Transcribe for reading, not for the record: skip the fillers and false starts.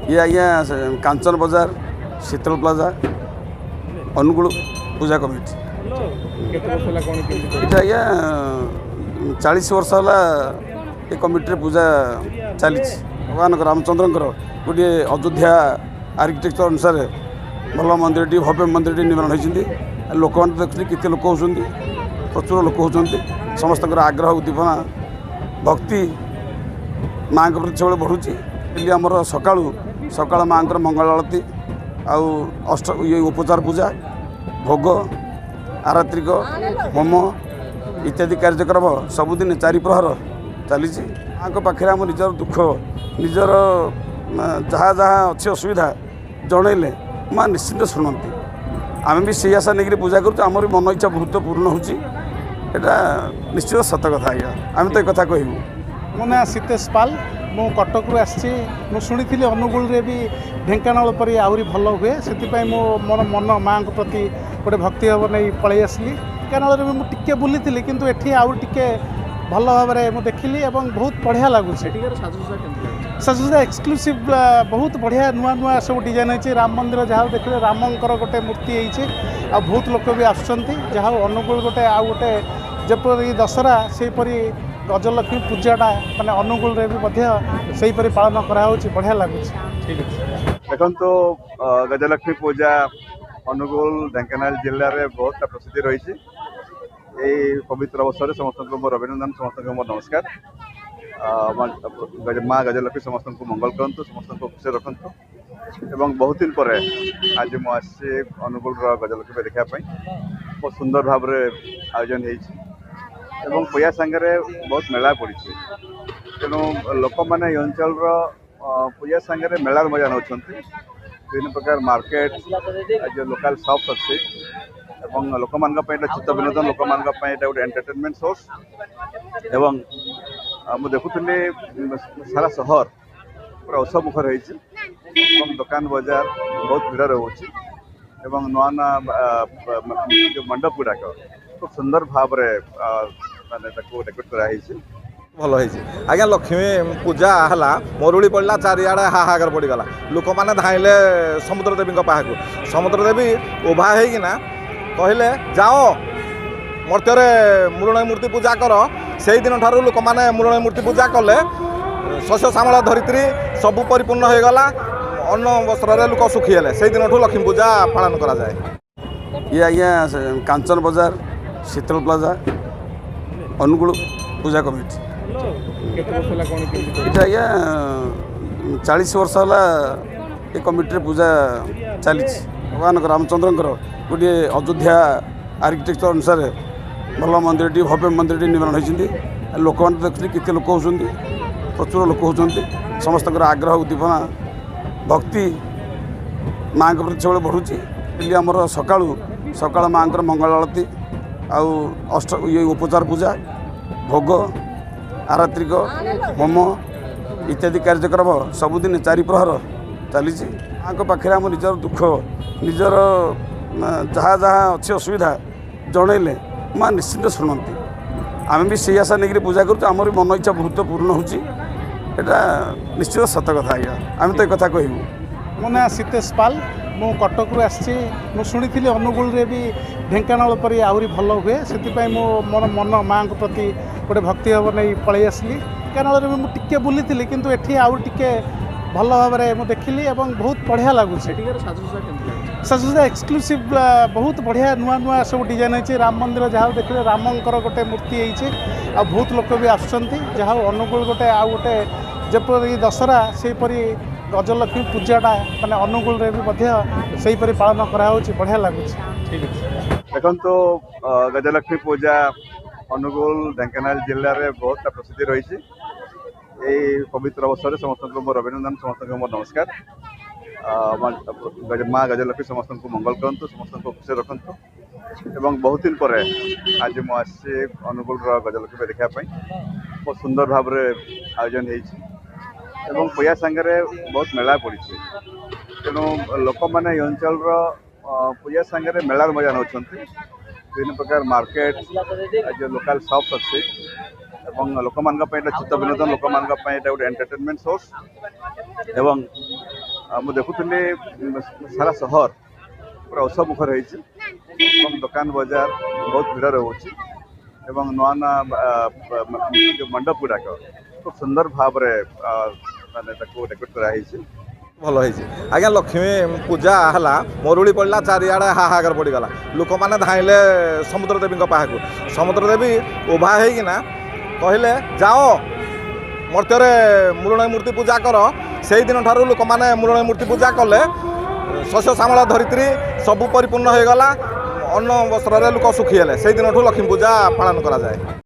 ये आज्ञा कांचन बजार शीतल प्लाजा अनुगुल पूजा कमिटी ये आज्ञा 40 वर्ष है ये कमिटी पूजा चली भगवान रामचंद्र गोटे अयोध्या आर्किटेक्चर अनुसार भल मंदिर भव्य मंदिर निर्माण होती लोक मैंने देखते कितने लोक होती प्रचुर लोक होती समस्त आग्रह उद्दीपना भक्ति माँ के प्रति सब बढ़ुची इसलिए आमर सका माँ मंगल आरती आउ अष्ट ये उपचार पूजा भोग आरात्रिक होम इत्यादि कार्यक्रम सबुदिन 4 प्रहर चली माँ को पाखे आम निजर दुख निजर जहाँ जहाँ अच्छी असुविधा जनइले माँ निश्चिंत शुणती आम भी से आशा नहीं पूजा कर मन इच्छा बहुत पूर्ण होटा निश्चित सत कथा आज्ञा आम तो एक कथा कहूँ मो ना सीतेश पाल मु कटक शुणी अनुगुल भी ढेंकानाल पर आहरी भल हुए से मोर मन माँ प्रति गोटे भक्ति भाव नहीं पलि आसली ढेंकानाल में मुझे बुली किंतु एठी आउ टिके भल भाव में देखिली और बहुत बढ़िया लगुच साजसज्जा एक्सक्लूसिव बहुत बढ़िया नुआ नुआ सब डिजाइन होती राम मंदिर जहाँ देखिए रामंकर गोटे मूर्ति होती आ बहुत लोक भी आसुँच जहाँ अनुगुल गोटे आउ गोटे जपरी दशहरा सेपरी गजलक्ष्मी पूजाटा माने अनुगुल रे भी से पालन कराऊँ बढ़िया लगुच ठीक है देखो गजलक्ष्मी पूजा अनुगुल ढेंकानाल जिले में बहुत प्रसिद्धि रही पवित्र अवसर समस्त मोर अभिनंदन समस्त मोर नमस्कार माँ गजलक्ष्मी समस्त को मंगल करूँ समस्त को खुशी रखु एवं बहुत दिन पर आज मुझे अनुगुल गजलक्ष्मी देखापी बहुत सुंदर भाव आयोजन हो पूजा सांगे बहुत मेला पड़ी तेणु लोक मैंने अंचल पूजा सांगे मेलार मजा नौ विभिन्न प्रकार मार्केट जो लोकल शॉप्स अच्छी लोक मान चित्त विनोदन लोक मान गोटे एंटरटेनमेंट सोर्स एवं मुझे देखुली सारा सहर पूरा उत्सव मुखर होती दुकान बजार बहुत भीड़ रोचे नुआ नुआ जो मंडप गुड़ाक खूब सुंदर भाव माने डेकोरेट कराई भल आज्ञा लक्ष्मी पूजा है मरुड़ी पड़ा चारिआडे हाहाकार पड़गला लोक मैंने धाइले समुद्र देवी पाखु समुद्र देवी उभा होना कहले जाओ मर्त्य मृण मूर्ति पूजा कर से दिन ठार लोक मैंने मृण मूर्ति पूजा कले शस्य श्यामला धरित्री सबू परिपूर्ण हो गला अन्न वस्त्र लोक सुखी है से दिन लक्ष्मी पूजा पालन करा जाए ये आज्ञा कांचन बजार शीतल प्लाजा अनुगुल पूजा कमिटी ये आज्ञा 40 वर्ष है ये कमिटी पूजा चली भगवान रामचंद्र गोटे अयोध्या आर्किटेक्चर अनुसार भल मंदिर भव्य मंदिर निर्माण होती लोक मैंने देखते कितने लोक होती प्रचुर लोक होती समस्त आग्रह उद्दीपना भक्ति माँ के प्रति सब बढ़ुची इसलिए आमर सका माँ मंगल आरती आउ अष्ट ये उपचार पूजा भोग आरात्रिक होम इत्यादि कार्यक्रम सबुदिन 4 प्रहर चली माँ को पाखे आम निजर दुख निजर जहाँ जहाँ अच्छी असुविधा जनइले माँ निश्चिंत शुणती आम भी से आशा नहीं पूजा कर मन इच्छा बहुत पूर्ण होटा निश्चित सत कथा आज्ञा आम तो एक कथा कहूँ मो ना सीतेश पाल मु कटक शुणी अनुगुल भी ढेंकानाल पर आहरी भल हुए से मोर मन माँ प्रति गोटे भक्ति भाव नहीं पलि आसली ढेंकानाल में मुझे बुली किंतु एठी आउ टिके भल भाव में देखिली और बहुत बढ़िया लगुच साजसज्जा एक्सक्लूसिव बहुत बढ़िया नुआ नुआ सब डिजाइन होती राम मंदिर जहाँ देखिए रामंकर गोटे मूर्ति होती आ बहुत लोक भी आसुँच जहाँ अनुगुल गोटे आउ गोटे जपरी दशहरा सेपरी गजलक्ष्मी पूजाटा माने अनुगुल रे भी से पालन कराऊँ बढ़िया लगुच ठीक है देखो गजलक्ष्मी पूजा अनुगुल ढेंकानाल जिले में बहुत प्रसिद्धि रही पवित्र अवसर समस्त मोर अभिनंदन समस्त मोर नमस्कार माँ गजलक्ष्मी समस्त को मंगल करूँ समस्त को खुशी रखु एवं बहुत दिन पर आज मुझे अनुगुल गजलक्ष्मी देखापी बहुत सुंदर भाव आयोजन हो पूजा सांगे बहुत मेला पड़ी तेणु लोक मैंने अंचल पूजा सांगे मेलार मजा नौ विभिन्न प्रकार मार्केट जो लोकल शॉप्स अच्छी लोक मान चित्त विनोदन लोक मान गोटे एंटरटेनमेंट सोर्स एवं ମୁଁ ଦେଖୁଥିଲି ସାରା ସହର ପୁରା ଉତ୍ସବମୁଖର ହେଇଛି ଏବଂ ଦୋକାନ ବଜାର ବହୁତ ଭିଡ଼ ରହୁଛି ଏବଂ ନୂଆ ନୂଆ ଯେଉଁ ମଣ୍ଡପ ଗୁଡ଼ାକ ଖୁବ ସୁନ୍ଦର ଭାବରେ ମାନେ ତାକୁ ଡେକୋରେଟ୍ କରାହେଇଛି। ଭଲ ହେଇଛି ଆଜ୍ଞା। ଲକ୍ଷ୍ମୀ ପୂଜା ହେଲା, ମରୁଡ଼ି ପଡ଼ିଲା, ଚାରିଆଡ଼େ ହାହାକାର ପଡ଼ିଗଲା, ଲୋକମାନେ ଧାଇଁଲେ ସମୁଦ୍ର ଦେବୀଙ୍କ ପାଖକୁ। ସମୁଦ୍ର ଦେବୀ ଉଭା ହେଇକିନା କହିଲେ ଯାଅ ମର୍ତ୍ତ୍ୟରେ ମୃଣ୍ମୟୀ ମୂର୍ତ୍ତି ପୂଜା କର। ସେଇଦିନ ଠାରୁ ଲୋକମାନେ ମୃଣ୍ମୟୀ ମୂର୍ତ୍ତି ପୂଜା କଲେ, ଶସ୍ୟ ଶ୍ୟାମଳ ଧରିତ୍ରୀ ସବୁ ପରିପୂର୍ଣ୍ଣ ହୋଇଗଲା, ଅନ୍ନ ବସ୍ତ୍ରରେ ଲୋକ ସୁଖୀ ହେଲେ। ସେଇଦିନଠୁ ଲକ୍ଷ୍ମୀ ପୂଜା ପାଳନ କରାଯାଏ।